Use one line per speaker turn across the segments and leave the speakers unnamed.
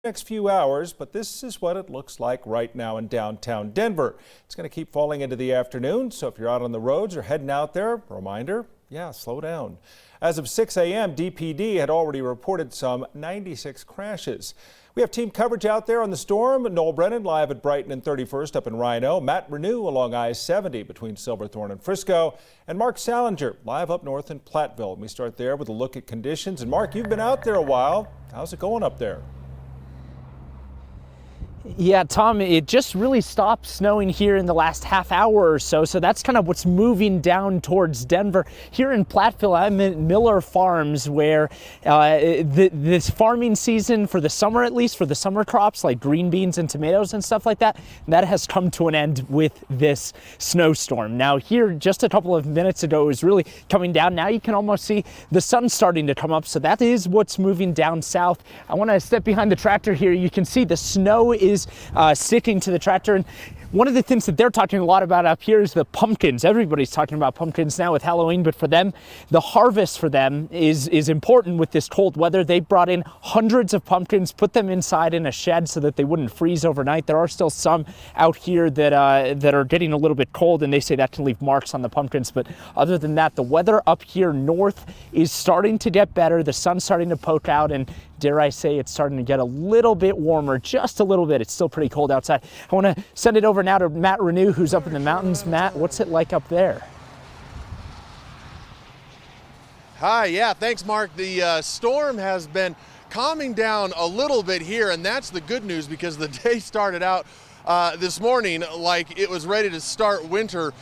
next few hours, but this is what it looks like right now in downtown Denver. It's going to keep falling into the afternoon, so if you're out on the roads or heading out there, reminder, slow down. As of 6 a.m., DPD had already reported some 96 crashes. We have team coverage out there on the storm. Noel Brennan live at Brighton and 31st up in Rhino. Matt Renew along I-70 between Silverthorne and Frisco. And Mark Salinger live up north in Platteville. We start there with a look at conditions. And Mark, you've been out there a while. How's it going up there?
Yeah, Tom, it just really stopped snowing here in the last half hour or so. So that's kind of what's moving down towards Denver. Here in Platteville, I'm at Miller Farms, where this farming season for the summer, at least for the summer crops like green beans and tomatoes and stuff like that, that has come to an end with this snowstorm. Now here, just a couple of minutes ago, it was really coming down. Now you can almost see the sun starting to come up. So that is what's moving down south. I want to step behind the tractor here. You can see the snow is sticking to the tractor. And one of the things that they're talking a lot about up here is the pumpkins. Everybody's talking about pumpkins now with Halloween, but for them, the harvest for them is important with this cold weather. They brought in hundreds of pumpkins, put them inside in a shed so that they wouldn't freeze overnight. There are still some out here that are getting a little bit cold, and they say that can leave marks on the pumpkins. But other than that, the weather up here north is starting to get better. The sun's starting to poke out, and dare I say, it's starting to get a little bit warmer, just a little bit. It's still pretty cold outside. I want to send it over now to Matt Renew, who's up in the mountains. Matt, what's it like up there?
Hi, yeah, thanks, Mark. The storm has been calming down a little bit here, and that's the good news because the day started out this morning like it was ready to start winter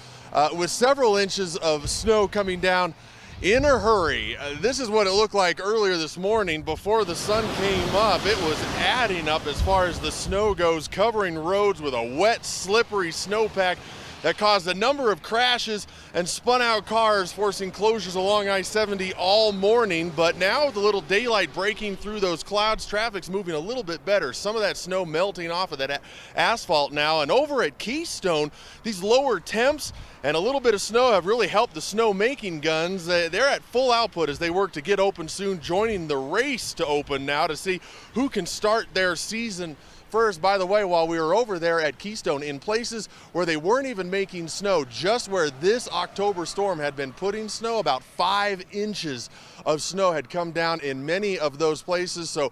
with several inches of snow coming down in a hurry. This is what it looked like earlier this morning before the sun came up. It was adding up as far as the snow goes, covering roads with a wet, slippery snowpack that caused a number of crashes and spun out cars, forcing closures along I-70 all morning. But now with a little daylight breaking through those clouds, traffic's moving a little bit better. Some of that snow melting off of that asphalt now. And over at Keystone, these lower temps and a little bit of snow have really helped the snow-making guns. They're at full output as they work to get open soon, joining the race to open now to see who can start their season first. By the way, while we were over there at Keystone, in places where they weren't even making snow, just where this October storm had been putting snow, about 5 inches of snow had come down in many of those places. So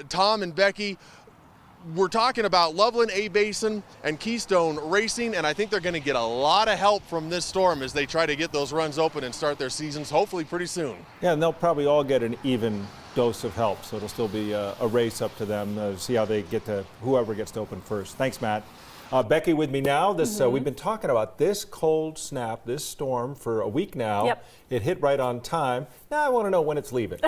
Tom and Becky, we're talking about Loveland, A-Basin, and Keystone racing, and I think they're going to get a lot of help from this storm as they try to get those runs open and start their seasons hopefully pretty soon.
Yeah, and they'll probably all get an even dose of help, so it'll still be a race up to them, see how they get to whoever gets to open first. Thanks, Matt. Becky with me now. We've been talking about this cold snap, this storm for a week now.
Yep.
It hit right on time. Now I want to know when it's leaving.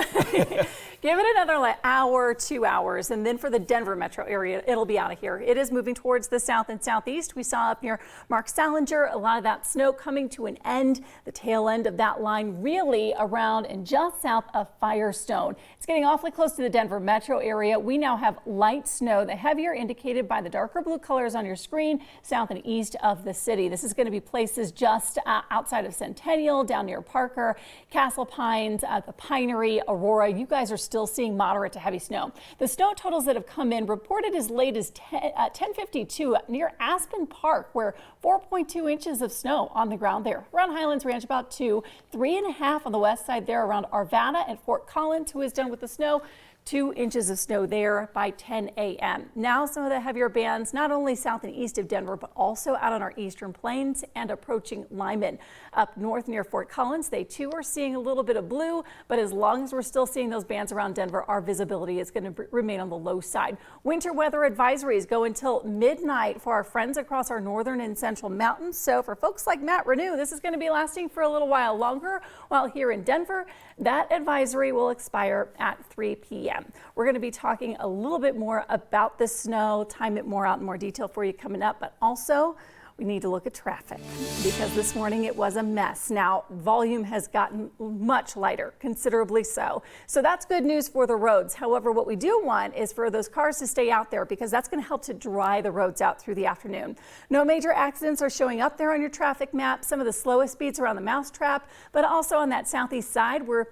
Give it another hour, 2 hours, and then for the Denver metro area, it'll be out of here. It is moving towards the south and southeast. We saw up near Mark Salinger, a lot of that snow coming to an end. The tail end of that line really around and just south of Firestone. It's getting awfully close to the Denver metro area. We now have light snow, the heavier indicated by the darker blue colors on your screen, south and east of the city. This is going to be places just outside of Centennial, down near Parker, Castle Pines, the Pinery, Aurora. You guys are still seeing moderate to heavy snow. The snow totals that have come in reported as late as 10:52 near Aspen Park, where 4.2 inches of snow on the ground there. Around Highlands Ranch, about 2, 3.5 on the west side there around Arvada and Fort Collins, who is done with the snow. 2 inches of snow there by 10 a.m. Now some of the heavier bands, not only south and east of Denver, but also out on our eastern plains and approaching Lyman. Up north near Fort Collins, they too are seeing a little bit of blue, but as long as we're still seeing those bands around Denver, our visibility is going to remain on the low side. Winter weather advisories go until midnight for our friends across our northern and central mountains. So for folks like Matt Renew, this is going to be lasting for a little while longer, while here in Denver, that advisory will expire at 3 p.m. We're going to be talking a little bit more about the snow, time it more out in more detail for you coming up, but also we need to look at traffic because this morning it was a mess. Now, volume has gotten much lighter, considerably so. So that's good news for the roads. However, what we do want is for those cars to stay out there because that's going to help to dry the roads out through the afternoon. No major accidents are showing up there on your traffic map. Some of the slowest speeds around the Mousetrap, but also on that southeast side, we're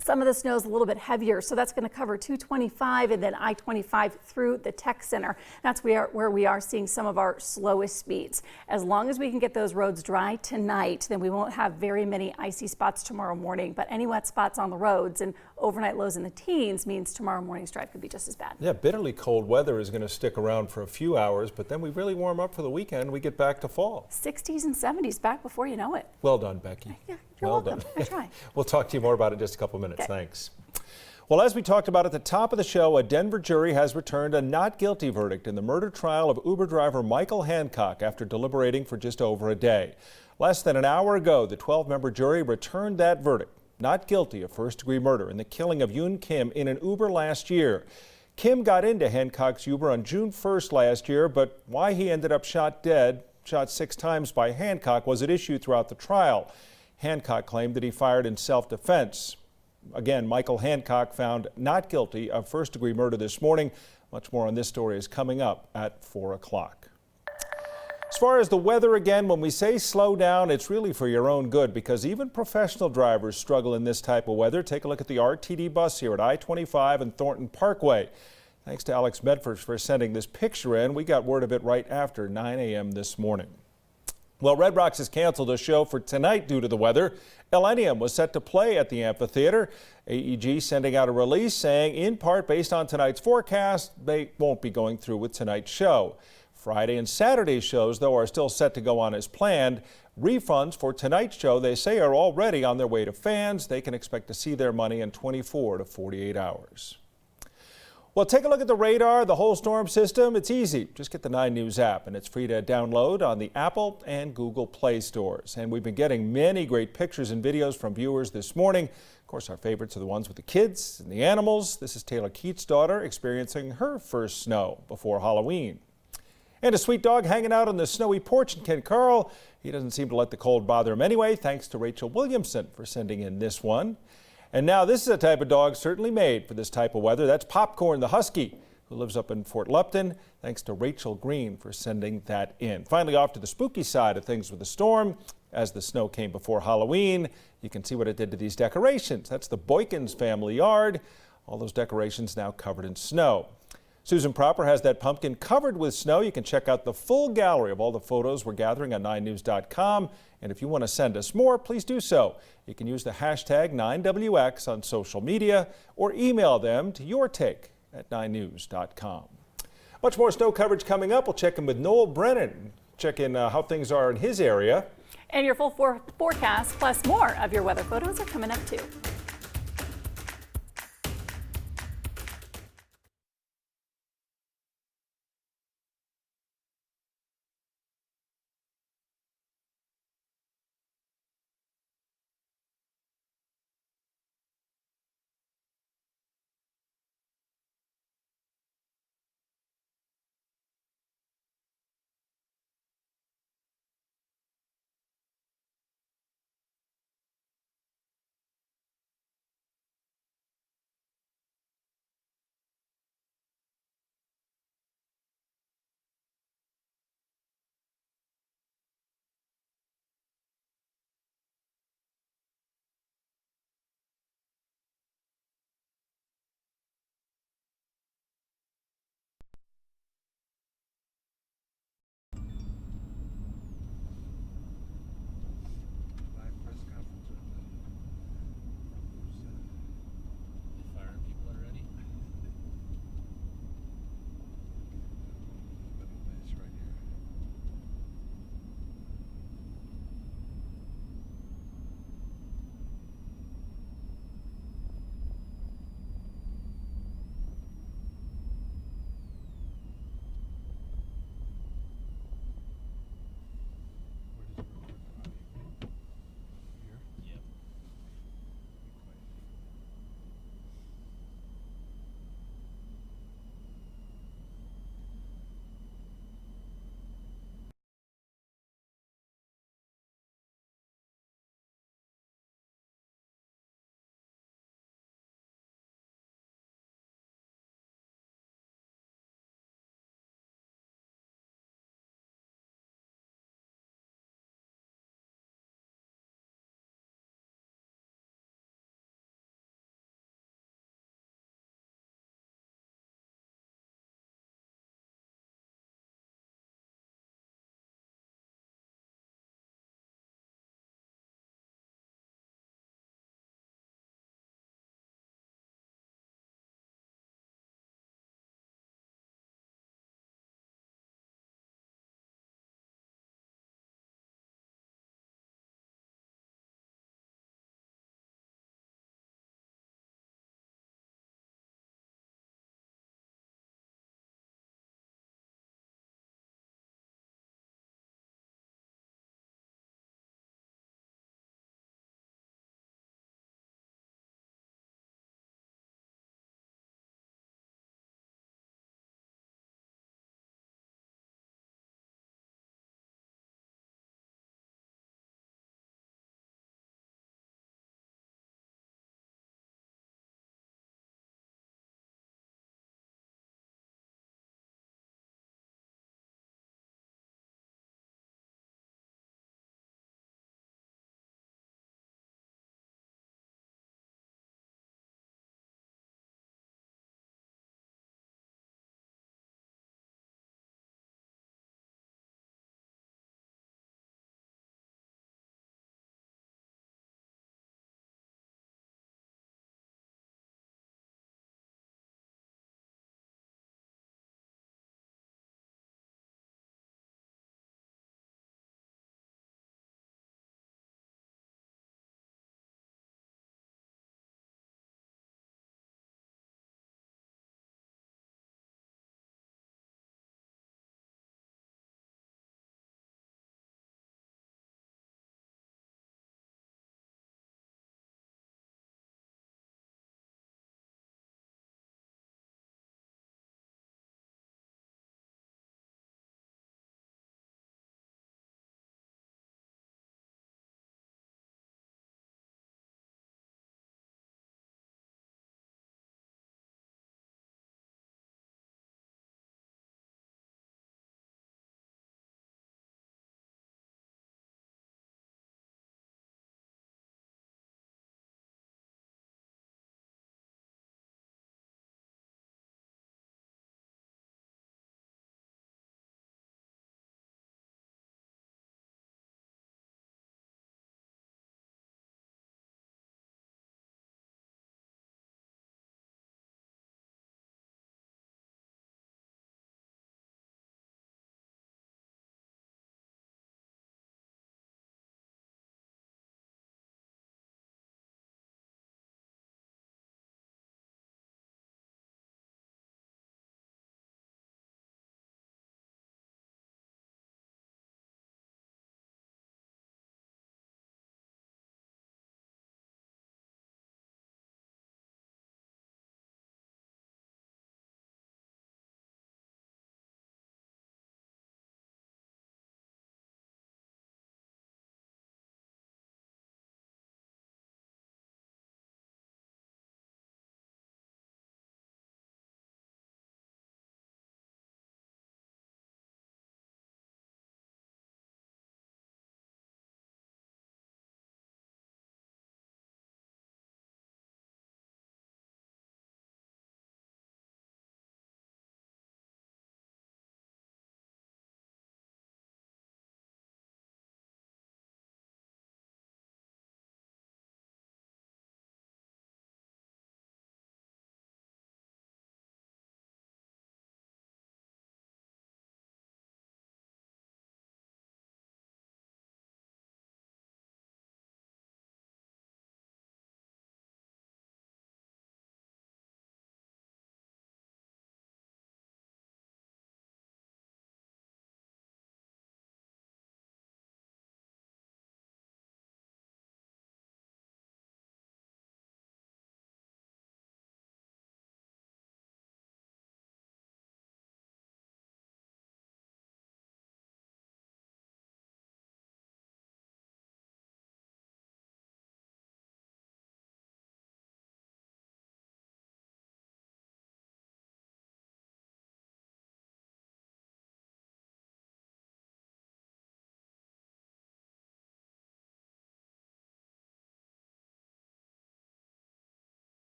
Some of the snow is a little bit heavier, so that's going to cover 225 and then I-25 through the tech center. That's where we are seeing some of our slowest speeds. As long as we can get those roads dry tonight, then we won't have very many icy spots tomorrow morning. But any wet spots on the roads and overnight lows in the teens means tomorrow morning's drive could be just as bad.
Yeah, bitterly cold weather is going to stick around for a few hours, but then we really warm up for the weekend. We get back to fall.
60s and 70s back before you know it.
Well done, Becky.
Yeah, you're
well
welcome.
done.
I try.
We'll talk to you more about it in just a couple minutes.
Okay.
Thanks. Well, as we talked about at the top of the show, a Denver jury has returned a not guilty verdict in the murder trial of Uber driver Michael Hancock after deliberating for just over a day. Less than an hour ago, the 12-member jury returned that verdict. Not guilty of first-degree murder in the killing of Yoon Kim in an Uber last year. Kim got into Hancock's Uber on June 1st last year, but why he ended up shot 6 times by Hancock was at issue throughout the trial. Hancock claimed that he fired in self-defense. Again, Michael Hancock found not guilty of first-degree murder this morning. Much more on this story is coming up at 4 o'clock. As far as the weather, again, when we say slow down, it's really for your own good because even professional drivers struggle in this type of weather. Take a look at the RTD bus here at I-25 and Thornton Parkway. Thanks to Alex Medford for sending this picture in. We got word of it right after 9 a.m. this morning. Well, Red Rocks has canceled a show for tonight due to the weather. Elenium was set to play at the amphitheater. AEG sending out a release saying, in part based on tonight's forecast, they won't be going through with tonight's show. Friday and Saturday shows, though, are still set to go on as planned. Refunds for tonight's show, they say, are already on their way to fans. They can expect to see their money in 24 to 48 hours. Well, take a look at the radar, the whole storm system. It's easy. Just get the 9 News app, and it's free to download on the Apple and Google Play stores. And we've been getting many great pictures and videos from viewers this morning. Of course, our favorites are the ones with the kids and the animals. This is Taylor Keats' daughter experiencing her first snow before Halloween. And a sweet dog hanging out on the snowy porch in Kent Carl. He doesn't seem to let the cold bother him anyway. Thanks to Rachel Williamson for sending in this one. And now this is a type of dog certainly made for this type of weather. That's Popcorn the Husky, who lives up in Fort Lupton. Thanks to Rachel Green for sending that in. Finally, off to the spooky side of things with the storm. As the snow came before Halloween, you can see what it did to these decorations. That's the Boykins family yard. All those decorations now covered in snow. Susan Proper has that pumpkin covered with snow. You can check out the full gallery of all the photos we're gathering on 9news.com. And if you want to send us more, please do so. You can use the hashtag 9WX on social media or email them to yourtake@9news.com. Much more snow coverage coming up. We'll check in with Noel Brennan, check in how things are in his area.
And your full forecast plus more of your weather photos are coming up too.